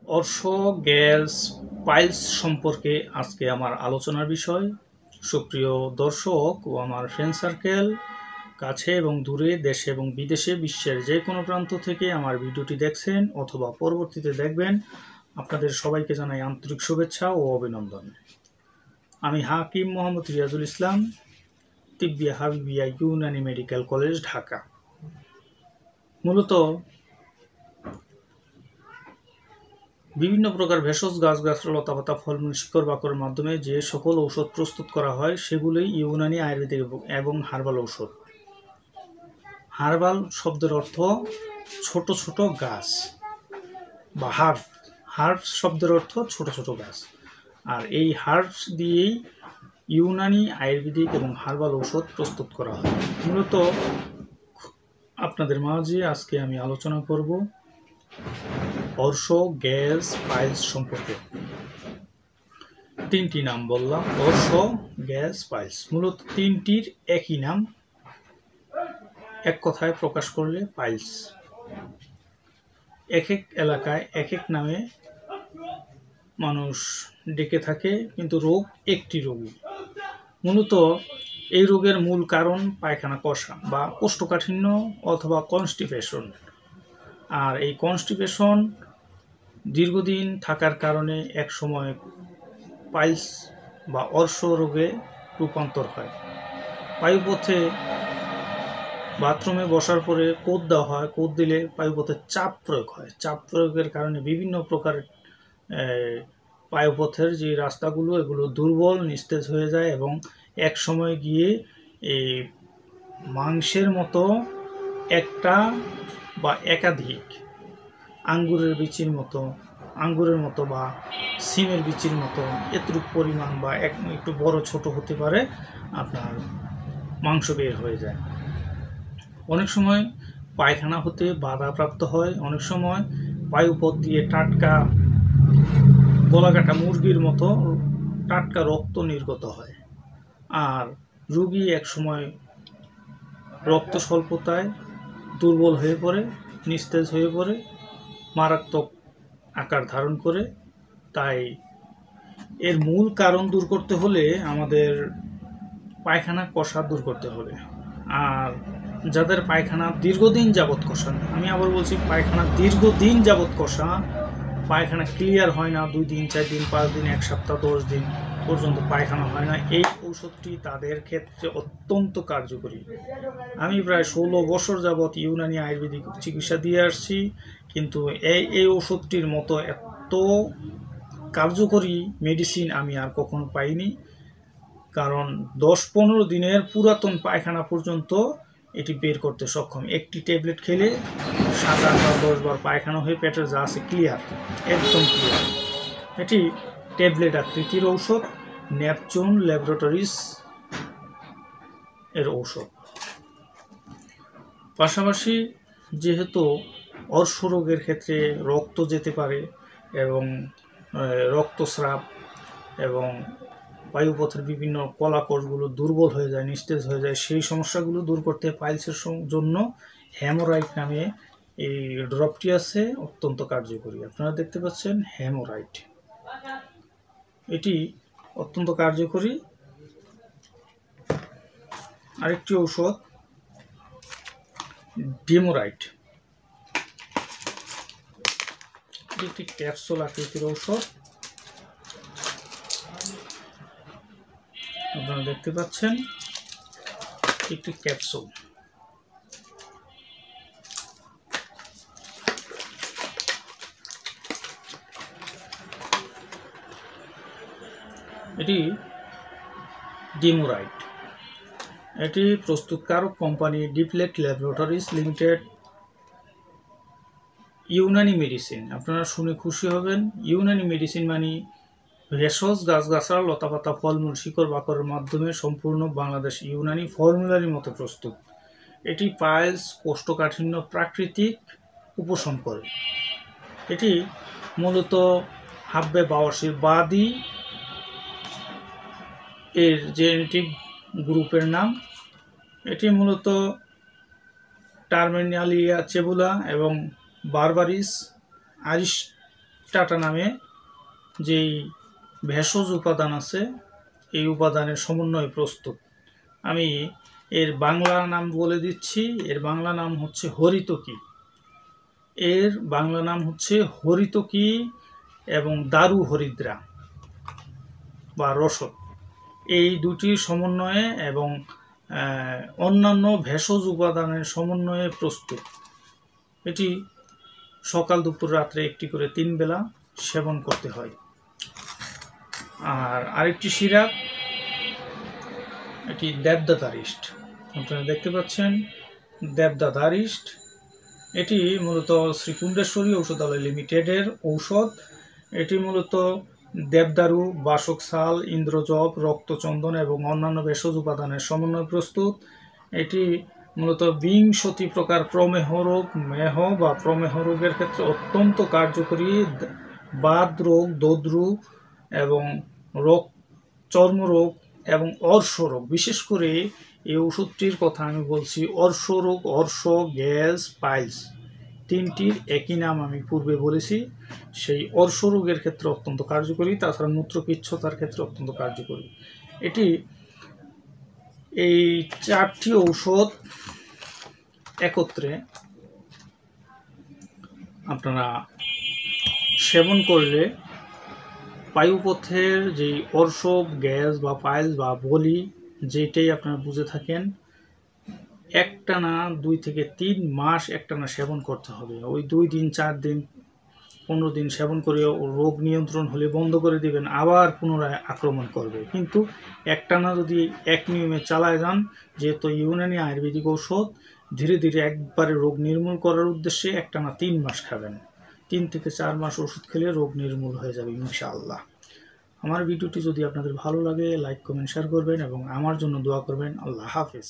অর্শ gas piles সম্পর্কে আজকে আমার আলোচনার বিষয়। সুপ্রিয় দর্শক ও আমার ফ্রেন্ড সার্কেল, কাছে এবং দূরে, দেশে এবং বিদেশে, বিশ্বের যে কোনো প্রান্ত থেকে আমার ভিডিওটি দেখছেন অথবা পরবর্তীতে দেখবেন, আপনাদের সবাইকে জানাই আন্তরিক শুভেচ্ছা ও অভিনন্দন। আমি হাকিম মোহাম্মদ রিয়াজুল ইসলাম, তিব্বিয়া হাবিবিয়া ইউনানি মেডিকেল কলেজ, ঢাকা। মূলত বিভিন্ন প্রকার ভেষজ গাছগাছড়া, লতাপাতা, ফলমূল, শিকড় বাকড়ের মাধ্যমে যে সকল ঔষধ প্রস্তুত করা হয় সেগুলোই ইউনানি আয়ুর্বেদিক এবং হার্বাল ঔষধ। হার্বাল শব্দের অর্থ ছোট ছোট গাছ বা হার্বস শব্দের অর্থ ছোট ছোট গাছ। আর এই হার্বস দিয়েই ইউনানি আয়ুর্বেদিক এবং হার্বাল ঔষধ প্রস্তুত করা হয়। মূলত আপনাদের মাঝে আজকে আমি আলোচনা করব অর্শ গ্যাস পাইলস সম্পর্কে। তিনটি নাম বললাম, অর্শ, গ্যাস, পাইলস। মূলত তিনটির একই নাম, এক কথায় প্রকাশ করলে পাইলস। এক এক এলাকায় এক এক নামে মানুষ ডেকে থাকে, কিন্তু রোগ একটি রোগই। মূলত এই রোগের মূল কারণ পায়খানা কষা বা কোষ্ঠকাঠিন্য অথবা কনস্টিপেশন। আর এই কনস্টিপেশন দীর্ঘদিন থাকার কারণে এক সময় পাইলস বা অর্শ রোগে রূপান্তর হয়। পায়ুপথে বাথরুমে বসার পরে কোদ দেওয়া হয়, কোদ দিলে পায়ুপথে চাপ প্রয়োগ হয়। চাপ প্রয়োগের কারণে বিভিন্ন প্রকার পায়ুপথের যে রাস্তাগুলো এগুলো দুর্বল, নিস্তেজ হয়ে যায় এবং এক সময় গিয়ে এই মাংসের মতো একটা বা একাধিক আঙ্গুরের মতো বা সিমের বিচির মতো এতটুকু পরিমাণ বা একটু বড় ছোট হতে পারে আপনার মাংস বের হয়ে যায়। অনেক সময় পায়খানা হতে বাধাপ্রাপ্ত হয়, অনেক সময় পায়ুপথ দিয়ে টাটকা গলাকাটা মুরগির মতো টাটকা রক্ত নির্গত হয়। আর রোগী এক সময় রক্ত স্বল্পতায় দুর্বল হয়ে পড়ে, নিস্তেজ হয়ে পড়ে, মারাত্মক আকার ধারণ করে। তাই এর মূল কারণ দূর করতে হলে আমাদের পায়খানা কষা দূর করতে হবে। আর যাদের পায়খানা দীর্ঘদিন যাবৎ কষা, আমি আবার বলছি, পায়খানা দীর্ঘদিন যাবৎ কষা, পায়খানা ক্লিয়ার হয় না, 2 দিন 4 দিন 5 দিন 1 সপ্তাহ 10 দিন পর্যন্ত পায়খানা হয় না, এই ঔষধটি তাদের ক্ষেত্রে অত্যন্ত কার্যকরী। আমি প্রায় 16 বছর যাবৎ ইউনানি আয়ুর্বেদিক চিকিৎসা দিয়ে আসছি, কিন্তু এই ঔষধটির মতো এত কার্যকরী মেডিসিন আমি আর কখনো পাইনি। কারণ 10-15 দিনের পুরাতন পায়খানা পর্যন্ত এটি বের করতে সক্ষম। একটি ট্যাবলেট খেলে 7-8 বার 10 বার পায়খানা হয়ে পেটের যা আছে ক্লিয়ার, একদম ক্লিয়ার। এটি ট্যাবলেট আকৃতির ঔষধ, নেপচুন ল্যাবরেটরিজ এর ঔষধ। পাশাপাশি যেহেতু অর্শ রোগের ক্ষেত্রে রক্ত যেতে পারে এবং রক্তস্রাব এবং বায়ুপথের বিভিন্ন কলাকোষগুলো দুর্বল হয়ে যায়, নিস্তেজ হয়ে যায়, সেই সমস্যাগুলো দূর করতে পাইলসের জন্য হেমোরাইট নামে এই ড্রপটি আছে, অত্যন্ত কার্যকরী। আপনারা দেখতে পাচ্ছেন হেমোরাইট, এটি অত্যন্ত কার্যকরী। আরেকটি ঔষধ ডিমোরাইট, এটি একটি ক্যাপসুল আকৃতির ঔষধ। আপনারা দেখতে পাচ্ছেন একটি ক্যাপসুল। এটি ডিমোরাইট, এটি প্রস্তুতকারক কোম্পানি ডিপ্লেট ল্যাবরেটরিজ লিমিটেড, ইউনানি মেডিসিন। আপনারা শুনে খুশি হবেন, ইউনানি মেডিসিন মানে ভেষজ গাছগাছড়া, লতাপাতা, ফলমূল, শিকড় বাকড়ের মাধ্যমে সম্পূর্ণ বাংলাদেশ ইউনানি ফর্মুলারির মতো প্রস্তুত। এটি পাইলস, কোষ্ঠকাঠিন্য প্রাকৃতিক উপশম করে। এটি মূলত হাব্বে বাওয়াসির বাদি এর জেনেটিক গ্রুপের নাম। এটি মূলত টার্মিনালিয়া চেবুলা এবং বারবারিস টাটা নামে যেই ভেষজ উপাদান আছে এই উপাদানের সমন্বয়ে প্রস্তুত। আমি এর বাংলা নাম বলে দিচ্ছি। এর বাংলা নাম হচ্ছে হরিতকি। এর বাংলা নাম হচ্ছে হরিতকি এবং দারু হরিদ্রা বা রসদ। এই দুটির সমন্বয়ে এবং অন্যান্য ভেষজ উপাদানের সমন্বয়ে প্রস্তুত। এটি সকাল দুপুর রাত্রে একটি করে 3 বেলা সেবন করতে হয়। আর আরেকটি সিরাপ, এটি দেবদাতারিষ্ট। আপনারা দেখতে পাচ্ছেন দেবদাতারিষ্ট। এটি মূলত শ্রী কুণ্ডেশ্বরী ঔষধালয় লিমিটেডের ঔষধ। এটি মূলত দেবদারু, বাসক শাল, ইন্দ্রজব, রক্তচন্দন এবং অন্যান্য ভেষজ উপাদানের সমন্বয়ে প্রস্তুত। এটি মূলত 20 প্রকার প্রমেহ রোগ, মেহ বা প্রমেহ রোগের ক্ষেত্রে অত্যন্ত কার্যকরী। বাত রোগ, দদ্রু এবং চর্মরোগ এবং অর্শ রোগ, বিশেষ করে এই ওষুধটির কথা আমি বলছি অর্শ রোগ, অর্শ, গ্যাস, পাইলস, তিনটির একই নাম আমি পূর্বে বলেছি। সেই অর্শ রোগের ক্ষেত্রে অত্যন্ত কার্যকরী, তাছাড়া মূত্রপিচ্ছতার ক্ষেত্রে অত্যন্ত কার্যকরী। এই 4টি ঔষধ একত্রে আপনারা সেবন করলে বায়ুপথের যে অর্শব, গ্যাস বা পাইলস বা বলি, যেটাই আপনারা বুঝে থাকেন, একটানা 2 থেকে 3 মাস একটানা সেবন করতে হবে। ওই 2 দিন 4 দিন 15 দিন সেবন করে রোগ নিয়ন্ত্রণ হলে বন্ধ করে দিবেন, আবার পুনরায় আক্রমণ করবে। কিন্তু একটানা যদি এক নিয়মে চালায় যান, যেহেতু ইউনানি আয়ুর্বেদিক ঔষধ, ধীরে ধীরে একবারে রোগ নির্মূল করার উদ্দেশ্যে একটানা 3 মাস খাবেন। 3 থেকে 4 মাস ওষুধ খেলে রোগ নির্মূল হয়ে যাবে ইনশাআল্লাহ। আমার ভিডিওটি যদি আপনাদের ভালো লাগে লাইক, কমেন্ট, শেয়ার করবেন এবং আমার জন্য দোয়া করবেন। আল্লাহ হাফেজ।